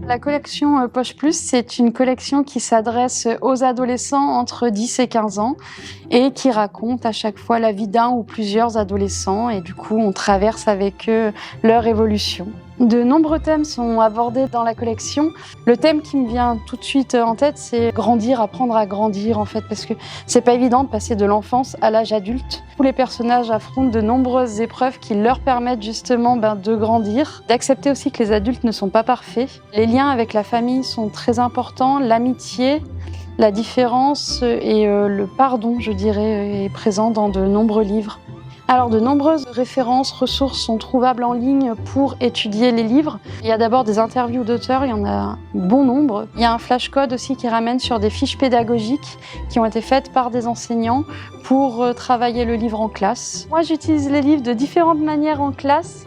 La collection Poche Plus, c'est une collection qui s'adresse aux adolescents entre 10 et 15 ans et qui raconte à chaque fois la vie d'un ou plusieurs adolescents et du coup on traverse avec eux leur évolution. De nombreux thèmes sont abordés dans la collection. Le thème qui me vient tout de suite en tête, c'est grandir, apprendre à grandir en fait, parce que c'est pas évident de passer de l'enfance à l'âge adulte. Tous les personnages affrontent de nombreuses épreuves qui leur permettent justement de grandir, d'accepter aussi que les adultes ne sont pas parfaits. Les liens avec la famille sont très importants, l'amitié, la différence et le pardon, je dirais, est présent dans de nombreux livres. Alors, de nombreuses références, ressources sont trouvables en ligne pour étudier les livres. Il y a d'abord des interviews d'auteurs, il y en a un bon nombre. Il y a un flashcode aussi qui ramène sur des fiches pédagogiques qui ont été faites par des enseignants pour travailler le livre en classe. Moi, j'utilise les livres de différentes manières en classe.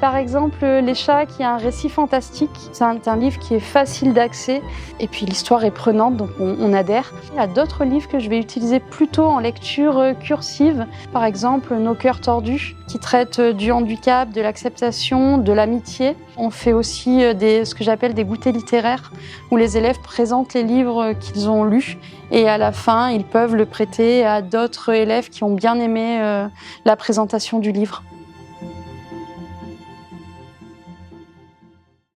Par exemple, Les Chats, qui est un récit fantastique. C'est un livre qui est facile d'accès et puis l'histoire est prenante, donc on adhère. Il y a d'autres livres que je vais utiliser plutôt en lecture cursive. Par exemple, Nos cœurs tordus, qui traite du handicap, de l'acceptation, de l'amitié. On fait aussi ce que j'appelle des goûters littéraires, où les élèves présentent les livres qu'ils ont lus et à la fin, ils peuvent le prêter à d'autres élèves qui ont bien aimé la présentation du livre.